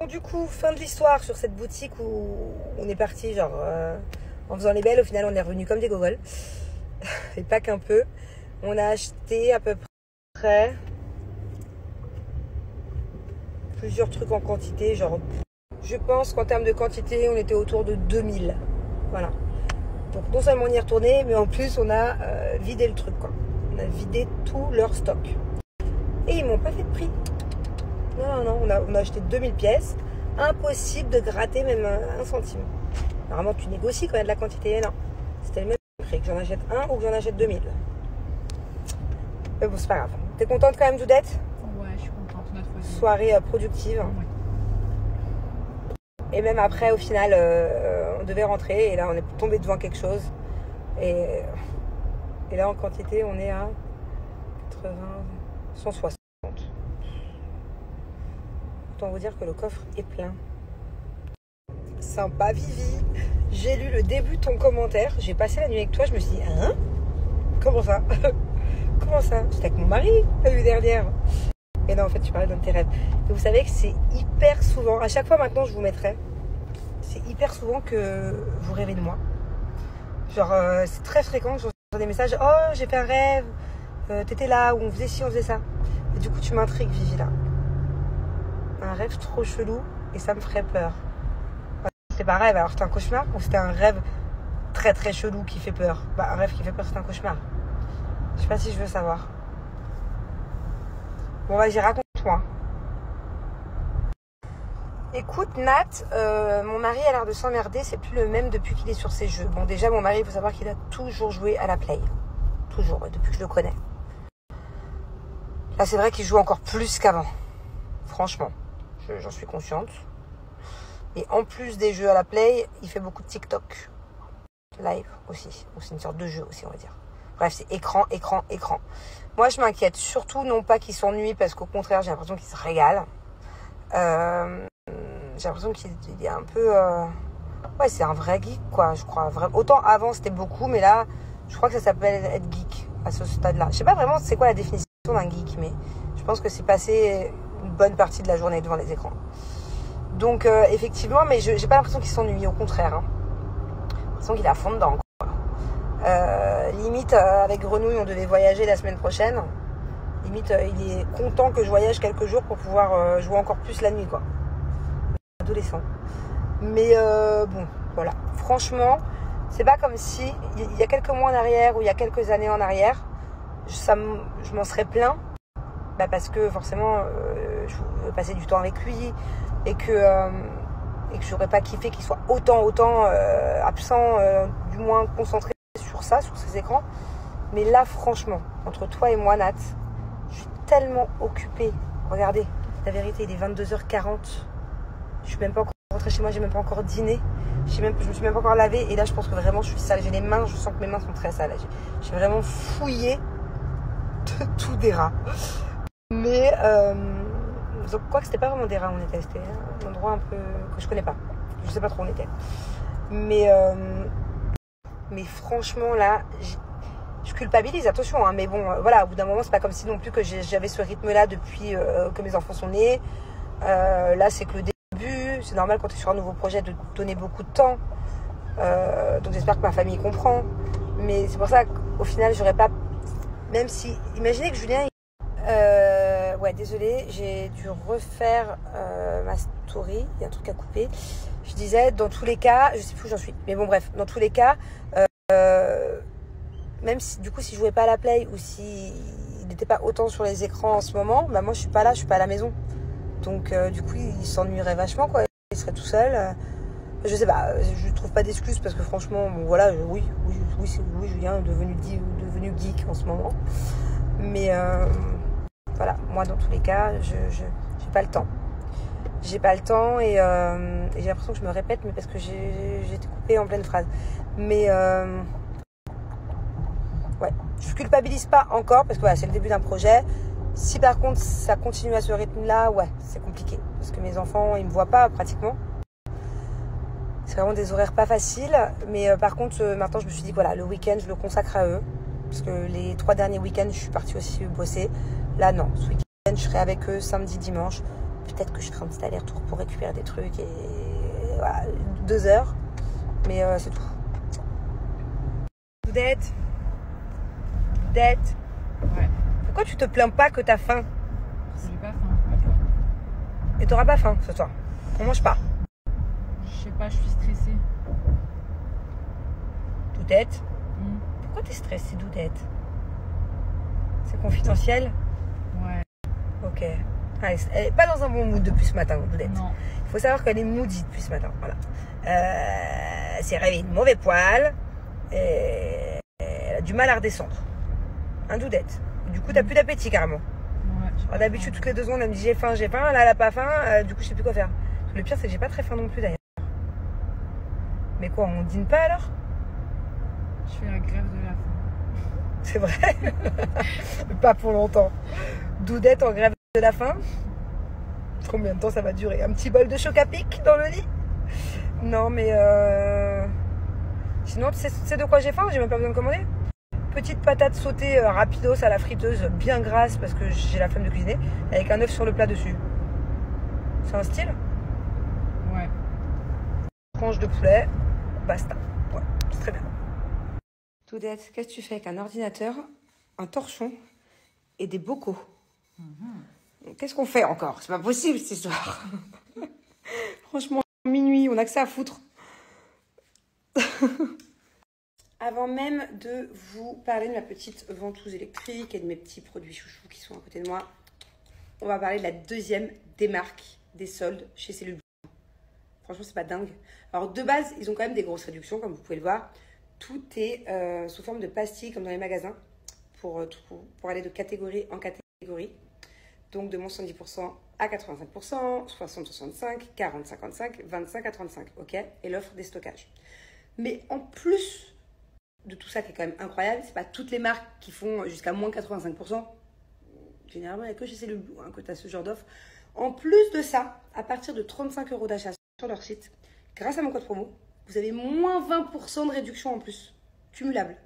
Bon, du coup, fin de l'histoire sur cette boutique où on est parti genre en faisant les belles. Au final, on est revenu comme des gogoles. Et pas qu'un peu. On a acheté à peu près plusieurs trucs en quantité. Genre, je pense qu'en termes de quantité, on était autour de 2000. Voilà. Donc non seulement on y est retourné, mais en plus on a vidé le truc, quoi. On a vidé tout leur stock. Et ils m'ont pas fait de prix. Non, on a acheté 2000 pièces. Impossible de gratter même un centime. Normalement, tu négocies quand il y a de la quantité. Non, c'était le même prix, que j'en achète un ou que j'en achète 2000. Mais bon, c'est pas grave. T'es contente quand même, Doudette? Ouais, je suis contente. Notre soirée productive. Ouais. Et même après, au final, on devait rentrer. Et là, on est tombé devant quelque chose. Et là, en quantité, on est à 80, 160. Autant vous dire que le coffre est plein. Sympa, Vivi. J'ai lu le début de ton commentaire. J'ai passé la nuit avec toi. Je me suis dit, hein? Comment ça? Comment ça? J'étais avec mon mari la nuit dernière. Et non, en fait, tu parlais dans tes rêves. Et vous savez que c'est hyper souvent, à chaque fois maintenant, je vous mettrai. C'est hyper souvent que vous rêvez de moi. Genre, c'est très fréquent que je reçois des messages. Oh, j'ai fait un rêve. T'étais là, ou on faisait ci, on faisait ça. Et du coup, tu m'intrigues, Vivi, là. Un rêve trop chelou et ça me ferait peur. C'était pas un rêve, alors c'était un cauchemar ou c'était un rêve très très chelou qui fait peur? Bah, un rêve qui fait peur, c'est un cauchemar. Je sais pas si je veux savoir. Bon, vas-y, raconte-moi. Écoute, Nat, mon mari a l'air de s'emmerder. C'est plus le même depuis qu'il est sur ses jeux. Bon, déjà, mon mari, il faut savoir qu'il a toujours joué à la play. Toujours, depuis que je le connais. Là, c'est vrai qu'il joue encore plus qu'avant. Franchement. J'en suis consciente. Et en plus des jeux à la play, il fait beaucoup de TikTok. Live aussi. Donc c'est une sorte de jeu aussi, on va dire. Bref, c'est écran. Moi, je m'inquiète surtout, non pas qu'il s'ennuie, parce qu'au contraire, j'ai l'impression qu'il se régale. J'ai l'impression qu'il est un peu... Ouais, c'est un vrai geek, quoi, je crois. Autant avant, c'était beaucoup, mais là, je crois que ça s'appelle être geek à ce stade-là. Je sais pas vraiment c'est quoi la définition d'un geek, mais je pense que c'est passer une bonne partie de la journée devant les écrans. Donc effectivement, mais j'ai pas l'impression qu'il s'ennuie, au contraire. Hein. J'ai l'impression qu'il est à fond dedans, quoi. Limite, avec Grenouille, on devait voyager la semaine prochaine. Limite, il est content que je voyage quelques jours pour pouvoir jouer encore plus la nuit, quoi. Adolescent. Mais bon, voilà. Franchement, c'est pas comme si, il y a quelques mois en arrière ou il y a quelques années en arrière, je m'en serais plaint. Bah parce que forcément, je veux passer du temps avec lui et que j'aurais pas kiffé qu'il soit autant absent, du moins concentré sur ça, sur ses écrans. Mais là, franchement, entre toi et moi, Nat, je suis tellement occupée. Regardez, la vérité, il est 22h40. Je suis même pas encore rentrée chez moi, j'ai même pas encore dîné. Je me suis même pas encore lavée. Et là, je pense que vraiment, je suis sale. J'ai les mains, je sens que mes mains sont très sales. J'ai vraiment fouillé de tout des rats. Mais donc, quoi que c'était pas vraiment des rats, on était. C'était un endroit un peu que je connais pas. Je sais pas trop où on était. Mais franchement, là, je culpabilise, attention, hein, mais bon, voilà, au bout d'un moment, c'est pas comme si non plus que j'avais ce rythme-là depuis que mes enfants sont nés. Là, c'est que le début, c'est normal quand tu es sur un nouveau projet de donner beaucoup de temps. Donc j'espère que ma famille comprend. Mais c'est pour ça qu'au final, j'aurais pas... Même si... Imaginez que Julien... ouais, désolée, j'ai dû refaire ma story. Il y a un truc à couper. Je disais, dans tous les cas, je sais plus où j'en suis. Mais bon, bref, dans tous les cas... même si du coup si je jouais pas à la play ou si il n'était pas autant sur les écrans en ce moment, bah moi je suis pas là, je suis pas à la maison. Donc du coup il s'ennuierait vachement, quoi. Il serait tout seul. Je sais pas, je trouve pas d'excuses parce que franchement, bon, voilà, oui, Julien est devenu geek en ce moment. Mais voilà, moi dans tous les cas, j'ai pas le temps. J'ai pas le temps et j'ai l'impression que je me répète, mais parce que j'ai été coupée en pleine phrase. Mais ouais, je culpabilise pas encore parce que voilà, c'est le début d'un projet. Si par contre ça continue à ce rythme-là, ouais, c'est compliqué parce que mes enfants, ils me voient pas pratiquement. C'est vraiment des horaires pas faciles. Mais par contre, maintenant, je me suis dit que voilà, le week-end, je le consacre à eux parce que les 3 derniers week-ends, je suis partie aussi bosser. Là, non, ce week-end, je serai avec eux samedi, dimanche peut-être que je ferai un petit aller-retour pour récupérer des trucs et voilà, 2 heures. Mais c'est tout. Doudette. Doudette. Ouais. Pourquoi tu te plains pas que t'as faim? J'ai pas faim. Et t'auras pas faim ce soir? On mange pas. Je sais pas, je suis stressée. Doudette. Pourquoi t'es stressée, Doudette? C'est confidentiel? Ouais. Ok. Allez, elle est pas dans un bon mood depuis ce matin, Doudette. Non. Il faut savoir qu'elle est moody depuis ce matin. Voilà. Elle s'est réveillée de mauvais poil. Et elle a du mal à redescendre. Un Doudette. Du coup, t'as plus d'appétit carrément. Ouais. Alors, d'habitude, toutes les 2 secondes, elle me dit j'ai faim, j'ai faim. Là, elle a pas faim. Du coup, je sais plus quoi faire. Le pire, c'est que j'ai pas très faim non plus d'ailleurs. Mais quoi, on dîne pas alors? Je fais la grève de la faim. C'est vrai. Pas pour longtemps. Doudette en grève de la faim. Combien de temps ça va durer? Un petit bol de choc à pic dans le lit? Non, mais sinon, tu sais de quoi j'ai faim? J'ai même pas besoin de commander. Petite patate sautée rapidos à la friteuse, bien grasse parce que j'ai la flemme de cuisiner, avec un œuf sur le plat dessus. C'est un style? Ouais. Tranche de poulet, basta. Ouais, c'est très bien. Doudette, qu'est-ce que tu fais avec un ordinateur, un torchon et des bocaux? Qu'est-ce qu'on fait encore? C'est pas possible cette histoire. Franchement, minuit, on a que ça à foutre. Avant même de vous parler de ma petite ventouse électrique et de mes petits produits chouchous qui sont à côté de moi, on va parler de la deuxième démarque des soldes chez Cellule Blanc. Franchement, c'est pas dingue. Alors, de base, ils ont quand même des grosses réductions, comme vous pouvez le voir. Tout est sous forme de pastilles, comme dans les magasins, pour aller de catégorie en catégorie. Donc, de moins 70% à 85%, 60-65, 40-55, 25-35, ok? Et l'offre des stockages. Mais en plus de tout ça qui est quand même incroyable, c'est pas toutes les marques qui font jusqu'à moins 85%. Généralement, il n'y a que chez Cellule Blanc hein, que tu as ce genre d'offre. En plus de ça, à partir de 35 € d'achat sur leur site, grâce à mon code promo, vous avez moins 20% de réduction en plus. Cumulable.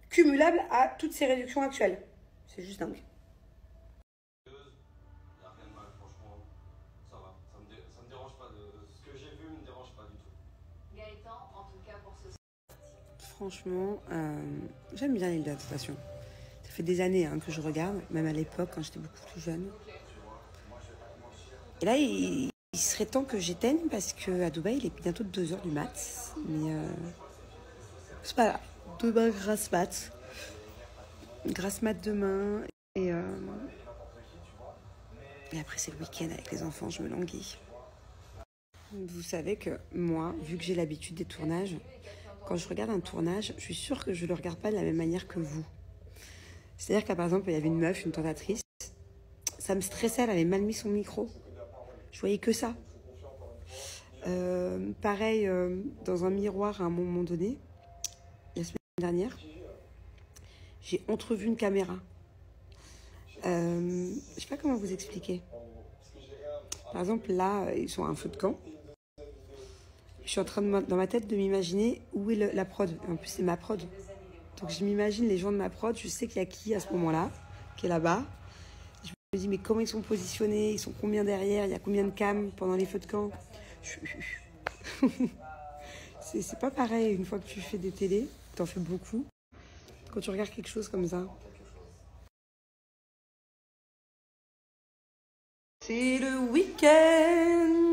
Cumulable à toutes ces réductions actuelles. C'est juste dingue. Franchement, j'aime bien l'île de la Tentation. Ça fait des années hein, que je regarde, même à l'époque quand j'étais beaucoup plus jeune. Et là, il serait temps que j'éteigne parce qu'à Dubaï, il est bientôt 2 h du mat. Mais c'est pas grave. Demain, grasse mat. Grasse mat demain. Et après, c'est le week-end avec les enfants, je me languis. Vous savez que moi, vu que j'ai l'habitude des tournages, quand je regarde un tournage, je suis sûre que je ne le regarde pas de la même manière que vous. C'est-à-dire que par exemple, il y avait une meuf, une tentatrice, ça me stressait, elle avait mal mis son micro. Je voyais que ça. Pareil, dans un miroir à un moment donné, la semaine dernière, j'ai entrevu une caméra. Je sais pas comment vous expliquer. Par exemple, là, ils sont à un feu de camp. Je suis en train de, dans ma tête de m'imaginer où est la prod. En plus, c'est ma prod. Donc, je m'imagine les gens de ma prod. Je sais qu'il y a qui à ce moment-là, qui est là-bas. Je me dis, mais comment ils sont positionnés? Ils sont combien derrière? Il y a combien de cams pendant les feux de camp? C'est pas pareil une fois que tu fais des télés. T'en fais beaucoup. Quand tu regardes quelque chose comme ça. C'est le week-end.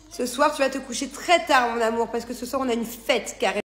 Ce soir, tu vas te coucher très tard, mon amour, parce que ce soir, on a une fête carrément.